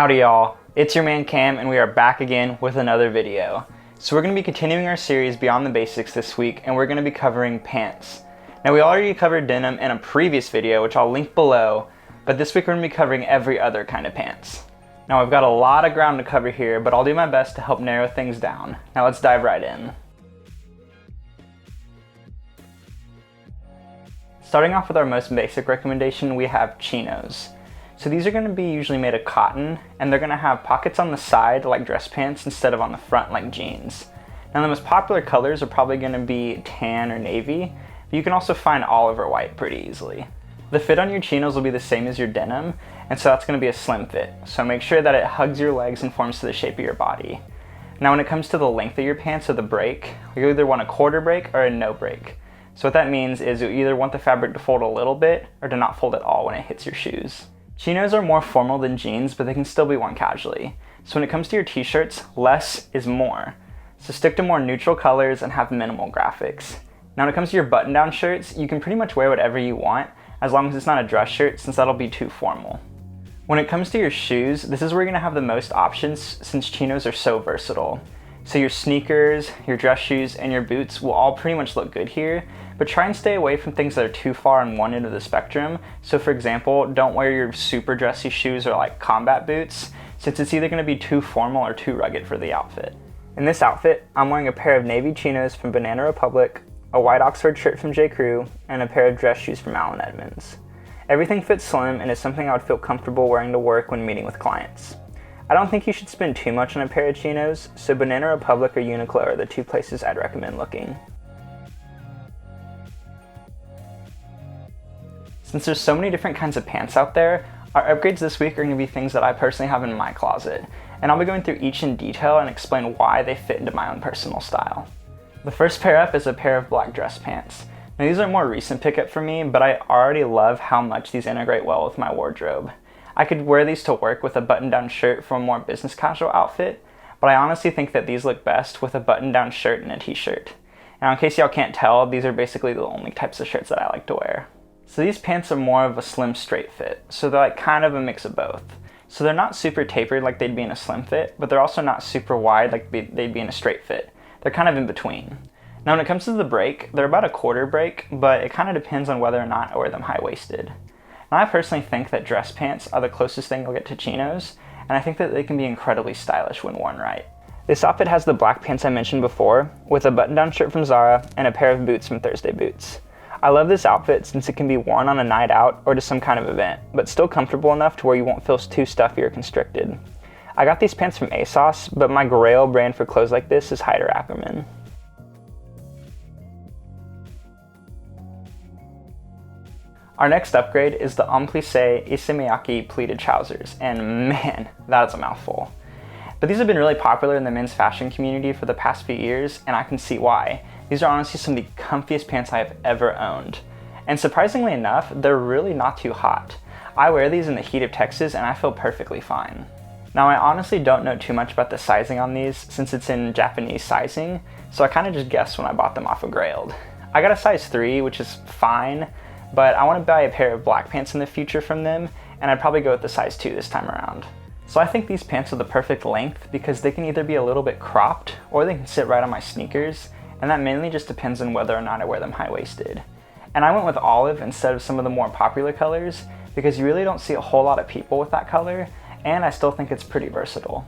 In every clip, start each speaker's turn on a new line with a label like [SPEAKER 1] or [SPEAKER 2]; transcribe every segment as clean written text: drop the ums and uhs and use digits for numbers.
[SPEAKER 1] Howdy y'all, it's your man Cam and we are back again with another video. So we're going to be continuing our series Beyond the Basics this week and we're going to be covering pants. Now we already covered denim in a previous video which I'll link below, but this week we're going to be covering every other kind of pants. Now I've got a lot of ground to cover here, but I'll do my best to help narrow things down. Now let's dive right in. Starting off with our most basic recommendation, we have chinos. So these are going to be usually made of cotton, and they're going to have pockets on the side like dress pants instead of on the front like jeans. Now the most popular colors are probably going to be tan or navy, but you can also find olive or white pretty easily. The fit on your chinos will be the same as your denim, and so that's going to be a slim fit. So make sure that it hugs your legs and forms to the shape of your body. Now when it comes to the length of your pants or the break, you either want a quarter break or a no break. So what that means is you either want the fabric to fold a little bit or to not fold at all when it hits your shoes. Chinos are more formal than jeans, but they can still be worn casually. So when it comes to your t-shirts, less is more. So stick to more neutral colors and have minimal graphics. Now when it comes to your button-down shirts, you can pretty much wear whatever you want, as long as it's not a dress shirt, since that'll be too formal. When it comes to your shoes, this is where you're gonna have the most options since chinos are so versatile. So your sneakers, your dress shoes, and your boots will all pretty much look good here, but try and stay away from things that are too far on one end of the spectrum. So for example, don't wear your super dressy shoes or like combat boots, since it's either gonna be too formal or too rugged for the outfit. In this outfit, I'm wearing a pair of navy chinos from Banana Republic, a white Oxford shirt from J. Crew, and a pair of dress shoes from Allen Edmonds. Everything fits slim and is something I would feel comfortable wearing to work when meeting with clients. I don't think you should spend too much on a pair of chinos, so Banana Republic or Uniqlo are the two places I'd recommend looking. Since there's so many different kinds of pants out there, our upgrades this week are going to be things that I personally have in my closet, and I'll be going through each in detail and explain why they fit into my own personal style. The first pair up is a pair of black dress pants. Now these are a more recent pickup for me, but I already love how much these integrate well with my wardrobe. I could wear these to work with a button-down shirt for a more business casual outfit, but I honestly think that these look best with a button-down shirt and a t-shirt. Now in case y'all can't tell, these are basically the only types of shirts that I like to wear. So these pants are more of a slim straight fit, so they're like kind of a mix of both. So they're not super tapered like they'd be in a slim fit, but they're also not super wide like they'd be in a straight fit. They're kind of in between. Now when it comes to the break, they're about a quarter break, but it kind of depends on whether or not I wear them high-waisted. Now I personally think that dress pants are the closest thing you'll get to chinos, and I think that they can be incredibly stylish when worn right. This outfit has the black pants I mentioned before, with a button-down shirt from Zara and a pair of boots from Thursday Boots. I love this outfit since it can be worn on a night out or to some kind of event, but still comfortable enough to where you won't feel too stuffy or constricted. I got these pants from ASOS, but my grail brand for clothes like this is Hyder Ackerman. Our next upgrade is the Homme Plissé Issey Miyake pleated trousers, and man, that's a mouthful. But these have been really popular in the men's fashion community for the past few years, and I can see why. These are honestly some of the comfiest pants I have ever owned. And surprisingly enough, they're really not too hot. I wear these in the heat of Texas and I feel perfectly fine. Now I honestly don't know too much about the sizing on these since it's in Japanese sizing, so I kind of just guessed when I bought them off of Grailed. I got a size 3, which is fine, but I want to buy a pair of black pants in the future from them, and I'd probably go with the size 2 this time around. So I think these pants are the perfect length because they can either be a little bit cropped or they can sit right on my sneakers, and that mainly just depends on whether or not I wear them high-waisted. And I went with olive instead of some of the more popular colors because you really don't see a whole lot of people with that color, and I still think it's pretty versatile.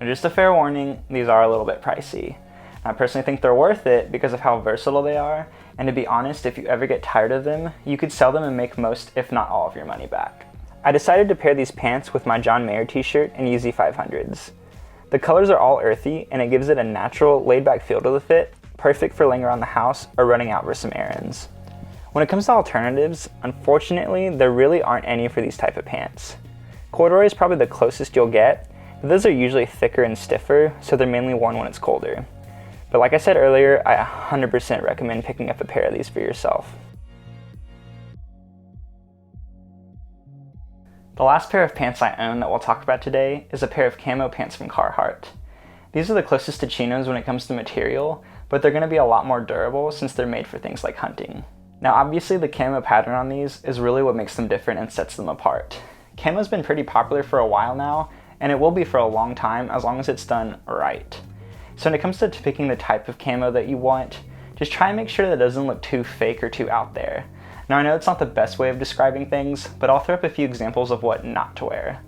[SPEAKER 1] And just a fair warning, these are a little bit pricey. I personally think they're worth it because of how versatile they are, and to be honest, if you ever get tired of them, you could sell them and make most, if not all, of your money back. I decided to pair these pants with my John Mayer t-shirt and Yeezy 500s. The colors are all earthy, and it gives it a natural, laid-back feel to the fit, perfect for laying around the house or running out for some errands. When it comes to alternatives, unfortunately, there really aren't any for these type of pants. Corduroy is probably the closest you'll get, but those are usually thicker and stiffer, so they're mainly worn when it's colder. But like I said earlier, I 100% recommend picking up a pair of these for yourself. The last pair of pants I own that we'll talk about today is a pair of camo pants from Carhartt. These are the closest to chinos when it comes to material, but they're going to be a lot more durable since they're made for things like hunting. Now obviously the camo pattern on these is really what makes them different and sets them apart. Camo's been pretty popular for a while now, and it will be for a long time as long as it's done right. So when it comes to picking the type of camo that you want, just try and make sure that it doesn't look too fake or too out there. Now I know it's not the best way of describing things, but I'll throw up a few examples of what not to wear.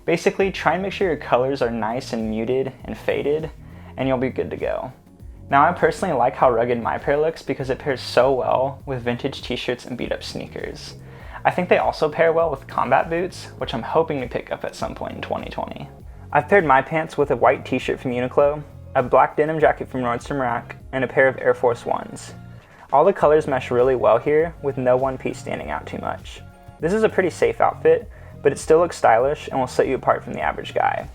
[SPEAKER 1] Basically, try and make sure your colors are nice and muted and faded, and you'll be good to go. Now I personally like how rugged my pair looks because it pairs so well with vintage t-shirts and beat up sneakers. I think they also pair well with combat boots, which I'm hoping to pick up at some point in 2020. I've paired my pants with a white t-shirt from Uniqlo, a black denim jacket from Nordstrom Rack, and a pair of Air Force Ones. All the colors mesh really well here, with no one piece standing out too much. This is a pretty safe outfit, but it still looks stylish and will set you apart from the average guy.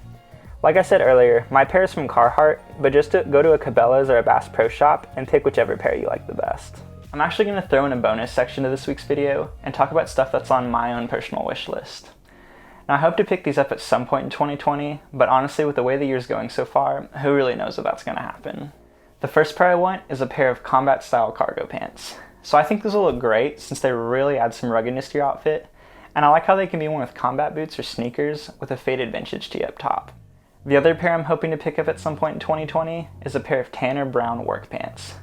[SPEAKER 1] Like I said earlier, my pair is from Carhartt, but just go to a Cabela's or a Bass Pro Shop and pick whichever pair you like the best. I'm actually going to throw in a bonus section to this week's video and talk about stuff that's on my own personal wish list. Now I hope to pick these up at some point in 2020, but honestly with the way the year's going so far, who really knows if that's going to happen. The first pair I want is a pair of combat style cargo pants. So I think these will look great since they really add some ruggedness to your outfit, and I like how they can be worn with combat boots or sneakers with a faded vintage tee up top. The other pair I'm hoping to pick up at some point in 2020 is a pair of tan or brown work pants.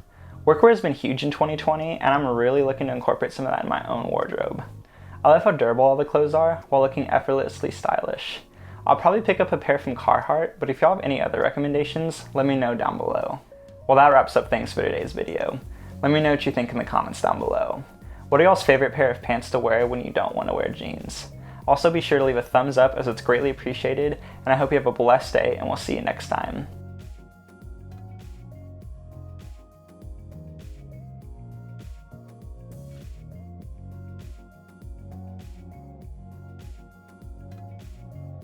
[SPEAKER 1] Workwear has been huge in 2020, and I'm really looking to incorporate some of that in my own wardrobe. I love how durable all the clothes are while looking effortlessly stylish. I'll probably pick up a pair from Carhartt, but if y'all have any other recommendations, let me know down below. Well, that wraps up things for today's video. Let me know what you think in the comments down below. What are y'all's favorite pair of pants to wear when you don't want to wear jeans? Also be sure to leave a thumbs up as it's greatly appreciated, and I hope you have a blessed day and we'll see you next time.